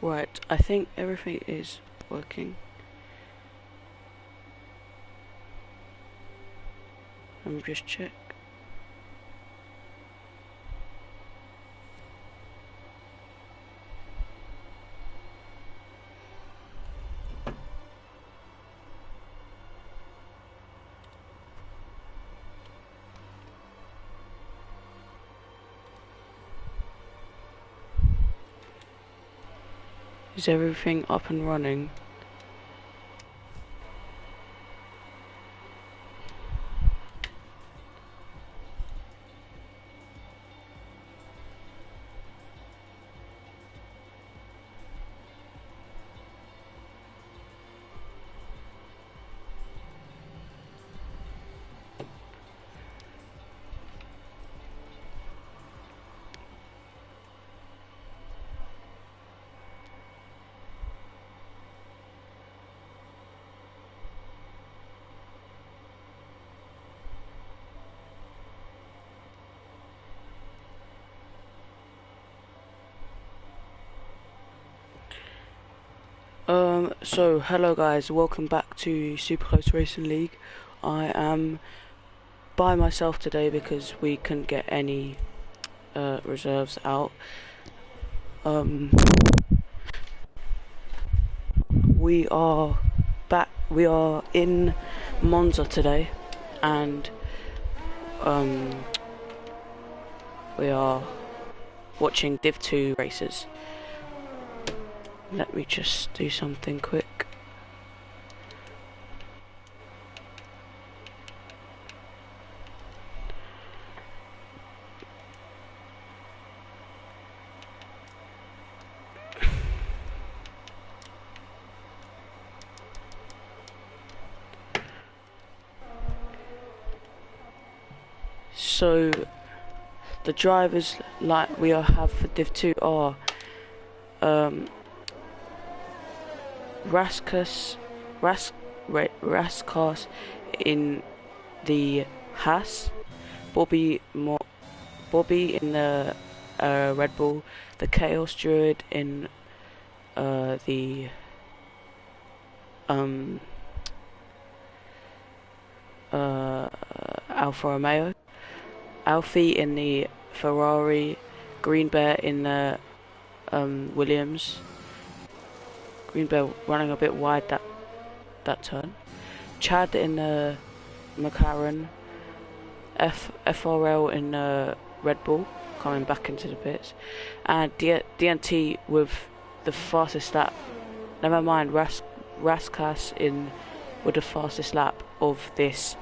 Right, I think everything is working. Let me just check. Is everything up and running? So hello guys, welcome back to Super Close Racing League. I am by myself today because we couldn't get any reserves out. We are back. We are in Monza today, and we are watching Div 2 races. Let me just do something quick. So the drivers like we have for Div 2 are Raskas in the Haas, Bobby in the Red Bull, the Chaos Druid in the Alfa Romeo, Alfie in the Ferrari, Green Bear in the Williams. Green Bear running a bit wide that turn. Chad in the McLaren, FRL in the Red Bull, coming back into the pits, and DNT with the fastest lap. Never mind, Raskas in with the fastest lap of this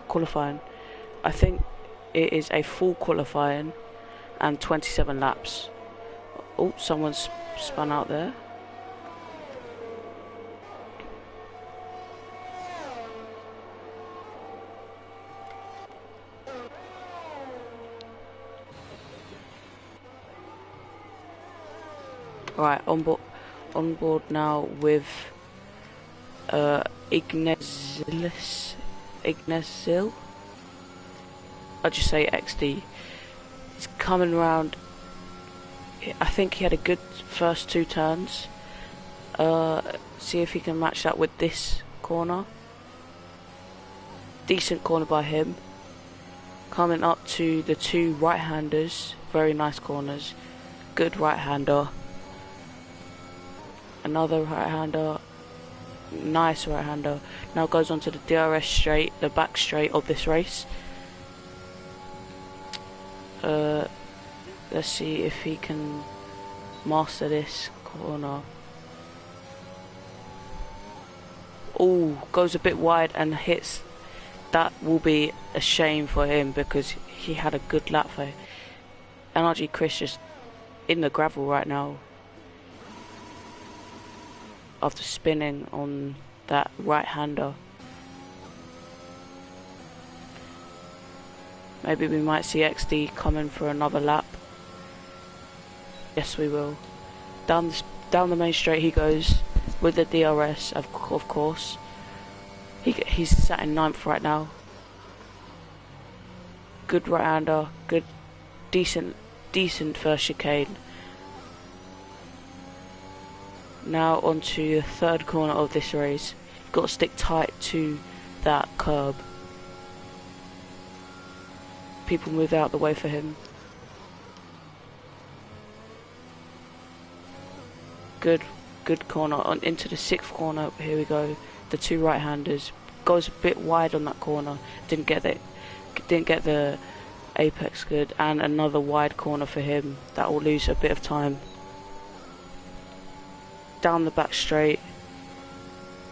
qualifying. I think it is a full qualifying and 27 laps. Oh, someone's spun out there. Right, on board now with Ignazil. I'll just say XD. He's coming around. I think he had a good first two turns. See if he can match that with this corner. Decent corner by him. Coming up to the two right-handers. Very nice corners. Good right-hander. Another right-hander. Nice right-hander. Now goes on to the DRS straight, the back straight of this race. Let's see if he can master this corner. Oh, goes a bit wide and hits. That will be a shame for him because he had a good lap for NRG Chris just in the gravel right now after spinning on that right-hander. Maybe we might see XD coming for another lap. Yes, we will. Down the main straight he goes with the DRS, of course. He's sat in 9th right now. Good right-hander, good, decent first chicane. Now onto the third corner of this race. Got to stick tight to that curb. People move out the way for him. Good corner on into the sixth corner. Here we go. The two right-handers goes a bit wide on that corner. Didn't get the apex good, and another wide corner for him. That will lose a bit of time. Down the back straight.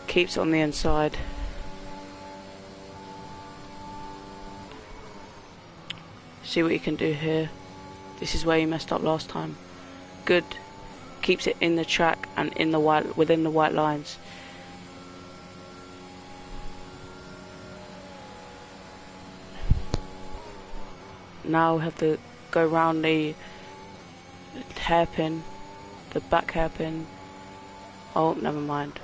Keeps on the inside. See what you can do here. This is where you messed up last time. Good. Keeps it in the track and in the within the white lines. Now we have to go round the hairpin, the back hairpin. Oh, never mind.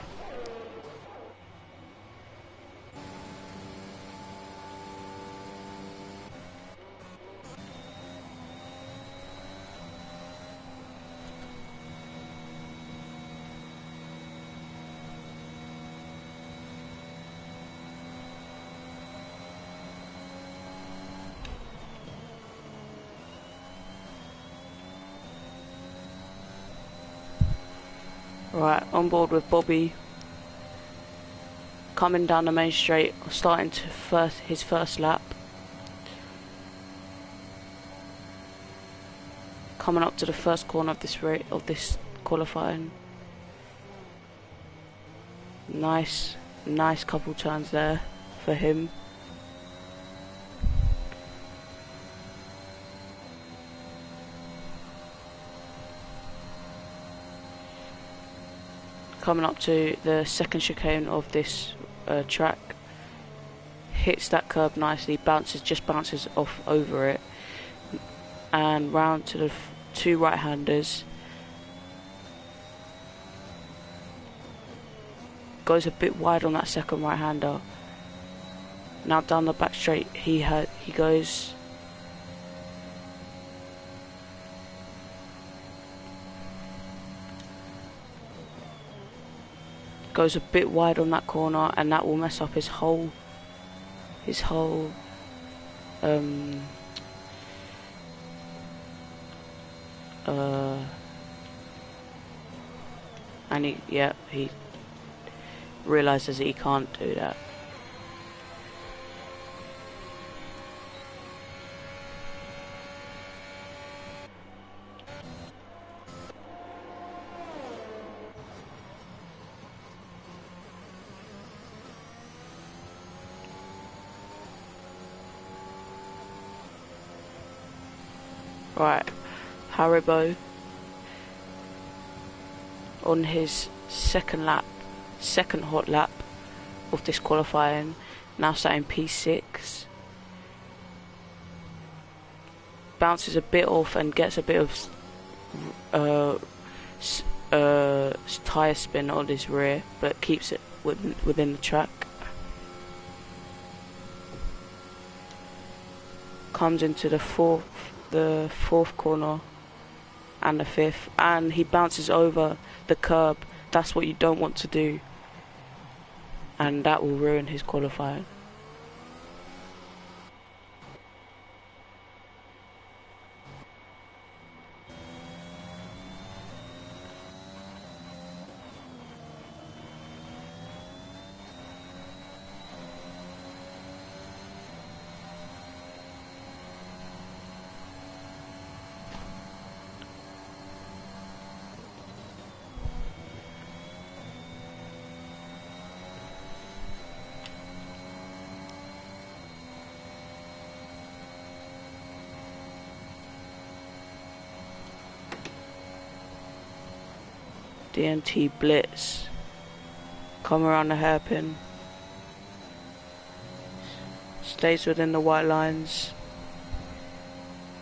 Right, on board with Bobby. Coming down the main straight, starting to his first lap. Coming up to the first corner of this qualifying. Nice couple turns there for him. Coming up to the second chicane of this track, hits that curb nicely, just bounces off over it, and round to the two right-handers. Goes a bit wide on that second right-hander. Now down the back straight, he goes. Goes a bit wide on that corner, and that will mess up his whole and he realizes that he can't do that. Right, Haribo on his second hot lap of this qualifying, now sat in P6. Bounces a bit off and gets a bit of tyre spin on his rear, but keeps it within the track. Comes into the fourth corner and the fifth, and he bounces over the curb. That's what you don't want to do, and that will ruin his qualifying. DNT Blitz. Come around the hairpin. Stays within the white lines.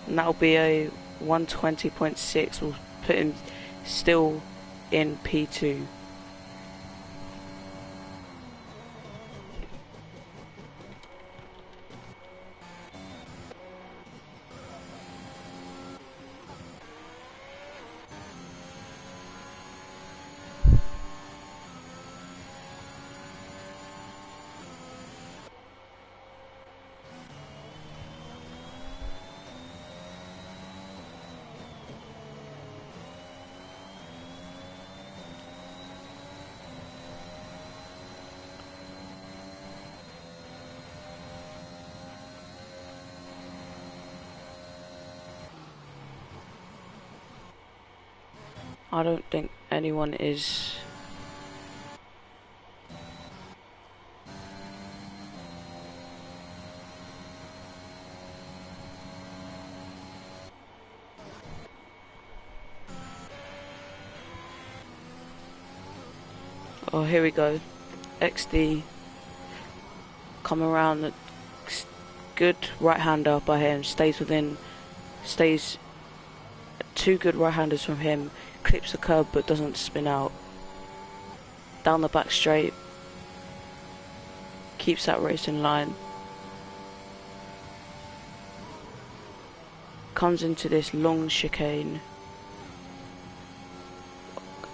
And that'll be a 120.6. We'll put him still in P2. I don't think anyone is. Oh, here we go. XD come around, the good right-hander by him, stays 2 good right-handers from him, clips the curb but doesn't spin out. Down the back straight, keeps that race in line. Comes into this long chicane,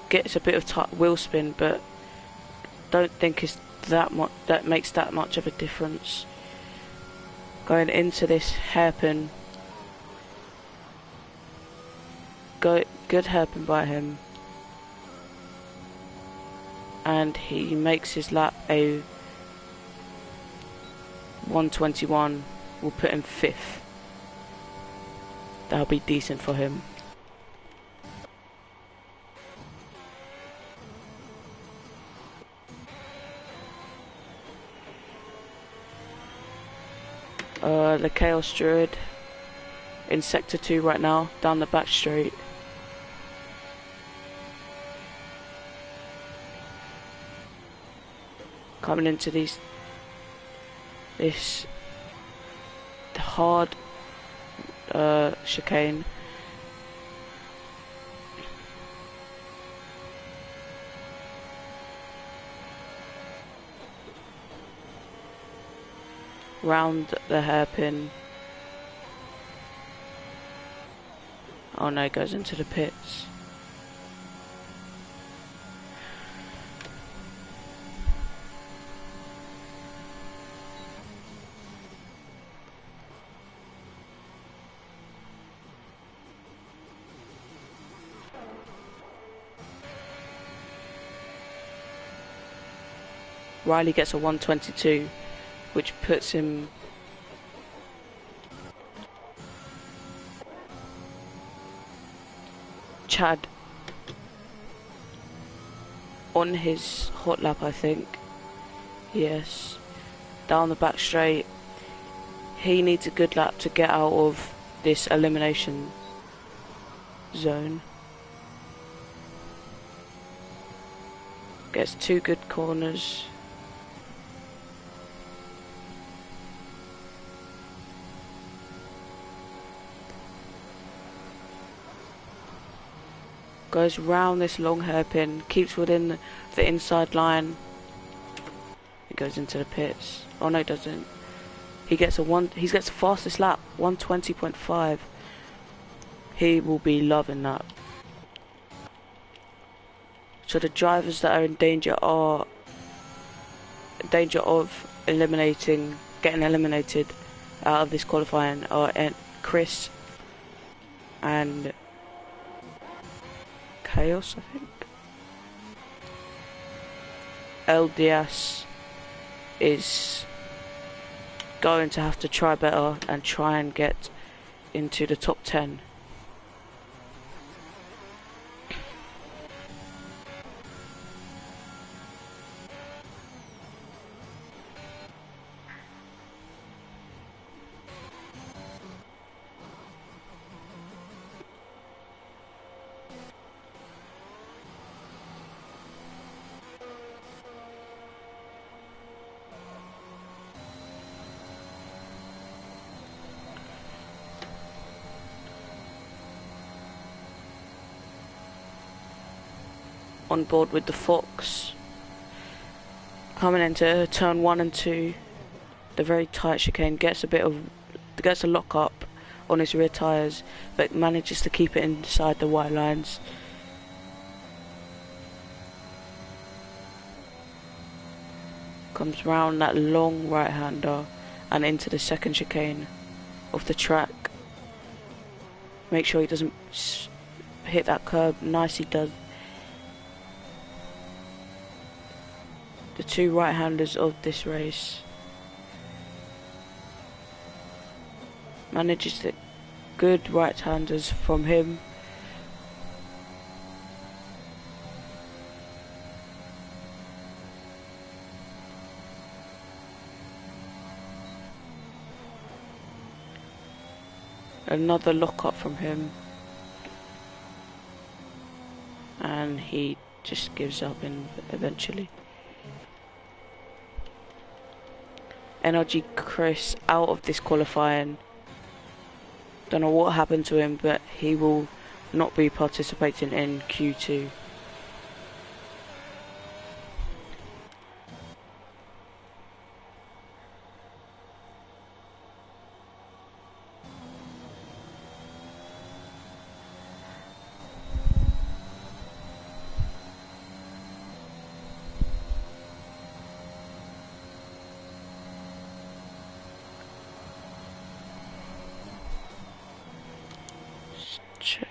gets a bit of wheel spin, but don't think it's that makes that much of a difference. Going into this hairpin, good hairpin by him, and he makes his lap a 1:21. Will put him 5th. That'll be decent for him. The Chaos Druid in sector 2 right now, down the back straight. Coming into this hard chicane. Round the hairpin. Oh no, it goes into the pits. Riley gets a 1:22, which puts him Chad on his hot lap, I think. Yes, down the back straight. He needs a good lap to get out of this elimination zone. Gets 2 good corners. Goes round this long hairpin, keeps within the inside line. It goes into the pits. Oh no, it doesn't. He gets the fastest lap, 1:20.5. He will be loving that. So the drivers that are in danger of getting eliminated out of this qualifying are Chris and Chaos, I think. El Diaz is going to have to try better and try and get into the top 10. On board with the Fox, coming into turn 1 and 2, the very tight chicane, gets a lock up on his rear tyres, but manages to keep it inside the white lines. Comes round that long right hander and into the second chicane of the track. Make sure he doesn't hit that curb. Nice, he does. The 2 right-handers of this race. Manages the good right-handers from him. Another lockup from him. And he just gives up eventually. NRG Chris out of this qualifying. Don't know what happened to him, but he will not be participating in Q2. Check.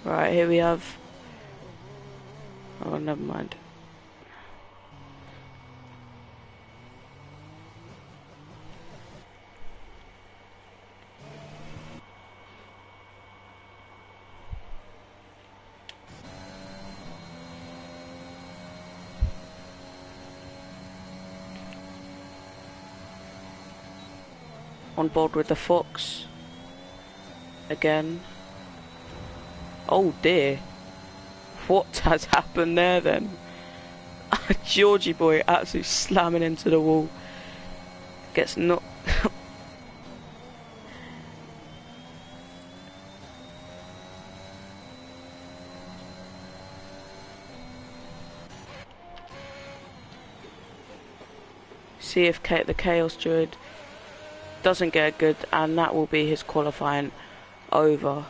Right, here we have... Oh, never mind. On board with the Fox. Again. Oh dear. What has happened there then? Georgie boy absolutely slamming into the wall. Gets knocked. See if the Chaos Druid doesn't get good, and that will be his qualifying over.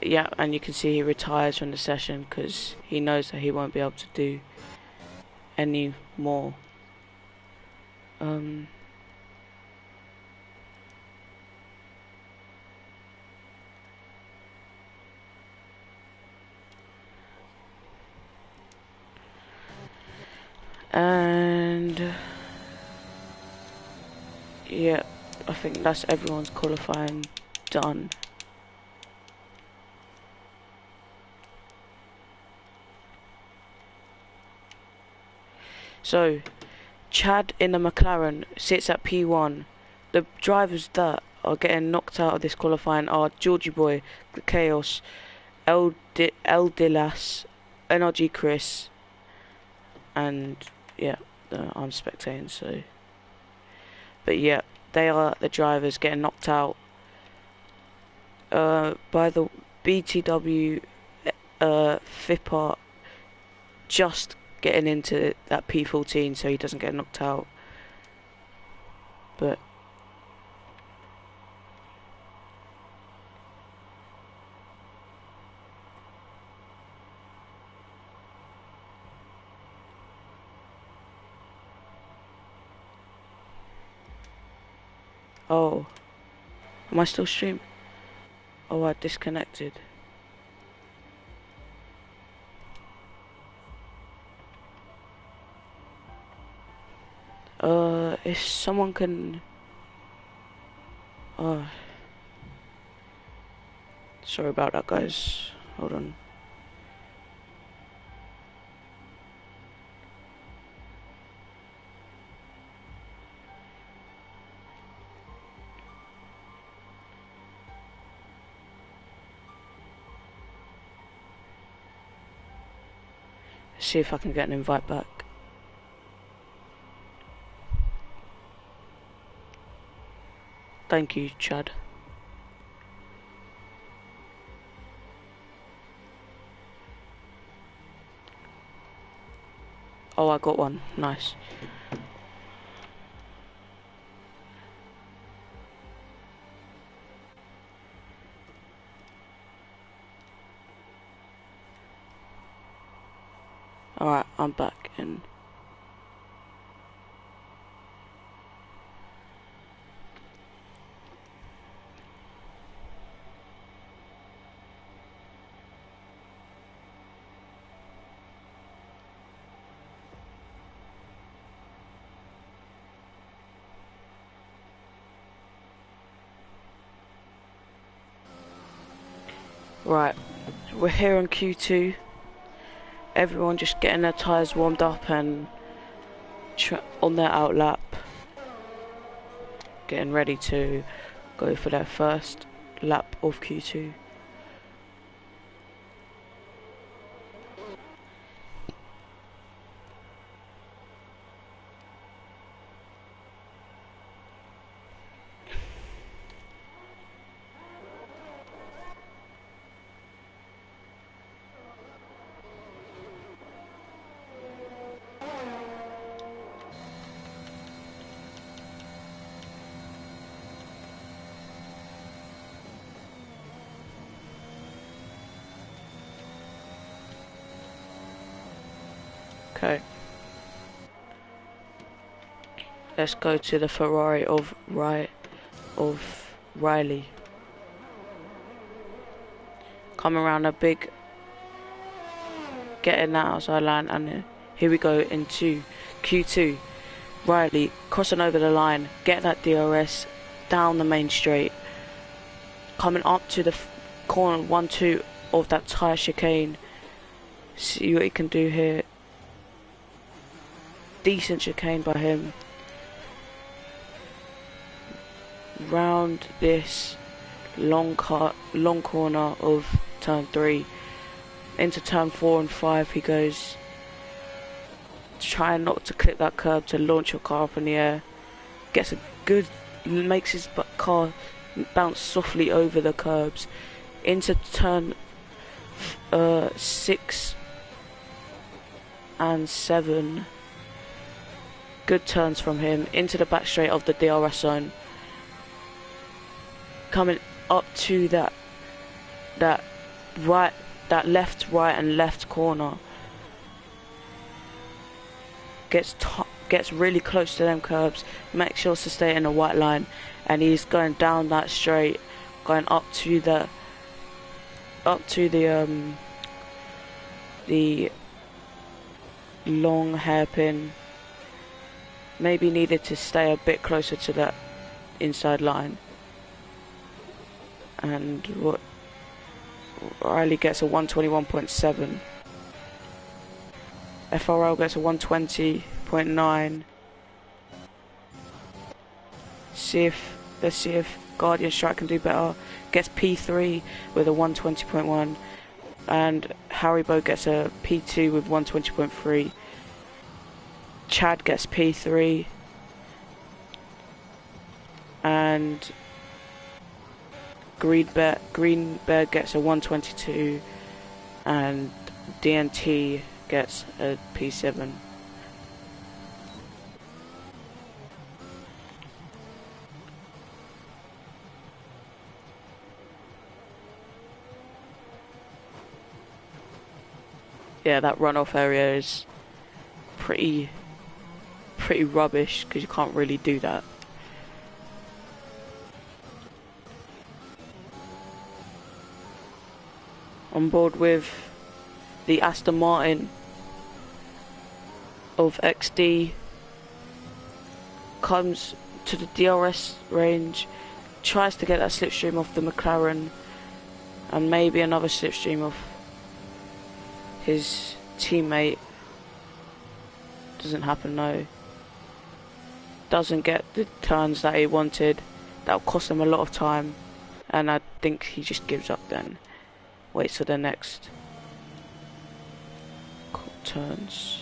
Yeah, and you can see he retires from the session because he knows that he won't be able to do any more. And yeah, I think that's everyone's qualifying done. So, Chad in the McLaren sits at P1. The drivers that are getting knocked out of this qualifying are Georgie Boy, the Chaos, El Dilas, NRG Chris, and yeah, I'm spectating, so. But yeah, they are the drivers getting knocked out by the BTW Fipper just getting into that P14 so he doesn't get knocked out. But oh, am I still streaming? Oh, I disconnected. If someone can... sorry about that, guys. Hold on. See if I can get an invite back. Thank you, Chad. Oh, I got one. Nice. Alright, I'm back in. Right, we're here on Q2. Everyone just getting their tyres warmed up and on their out lap, getting ready to go for their first lap of Q2. Okay. Let's go to the Ferrari of Riley. Come around a big, getting that outside line, and here we go into Q2. Riley crossing over the line, get that DRS down the main straight, coming up to the corner 1-2 of that tyre chicane. See what he can do here. Decent chicane by him. Round this long corner of turn 3 into turn 4 and 5 he goes, trying not to clip that curb to launch your car up in the air. Gets a good, makes his car bounce softly over the curbs into turn 6 and 7. Good turns from him into the back straight of the DRS zone. Coming up to that left, right and left corner. Gets really close to them curbs, makes sure to stay in the white line, and he's going down that straight, going up to the long hairpin. Maybe needed to stay a bit closer to that inside line. And what Riley gets a 121.7. FRL gets a 120.9. Let's see if Guardian Strike can do better. Gets P3 with a 120.1, and Haribo gets a P2 with 120.3. Chad gets P3, and Green Bear gets a 122, and DNT gets a P7. Yeah, that runoff area is pretty rubbish because you can't really do that. On board with the Aston Martin of XD, comes to the DRS range, tries to get that slipstream off the McLaren and maybe another slipstream off his teammate. Doesn't happen, no. Doesn't get the turns that he wanted. That'll cost him a lot of time, and I think he just gives up then. Waits for the next turns.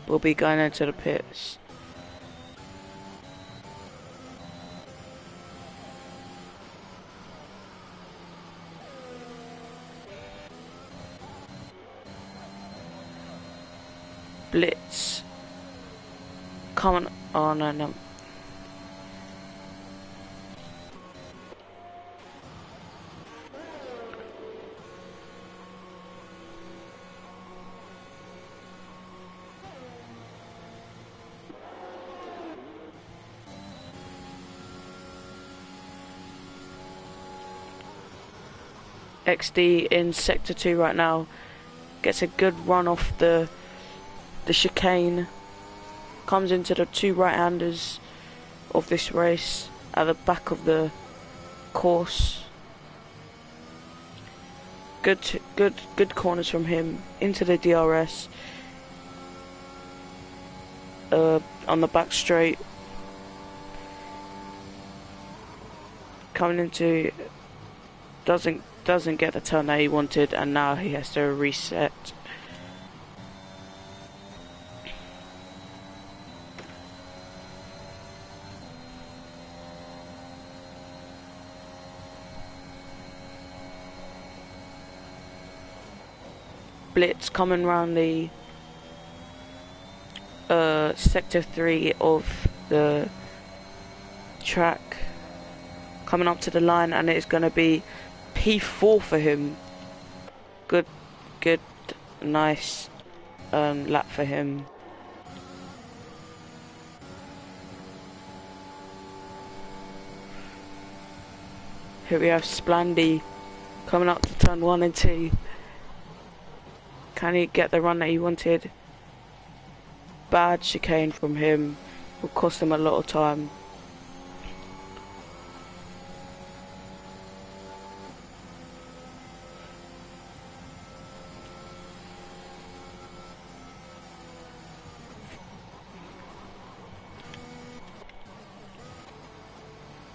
We'll be going into the pits. Blitz. Come on. Oh, no. XD in sector 2 right now. Gets a good run off the chicane. Comes into the two right-handers of this race at the back of the course. Good corners from him into the DRS. On the back straight, coming into, doesn't get the turn that he wanted, and now he has to reset. Blitz coming around the sector 3 of the track, coming up to the line, and it's going to be P4 for him. Good, nice lap for him. Here we have Splandy coming up to turn 1 and 2. Can he get the run that he wanted? Bad chicane from him, will cost him a lot of time.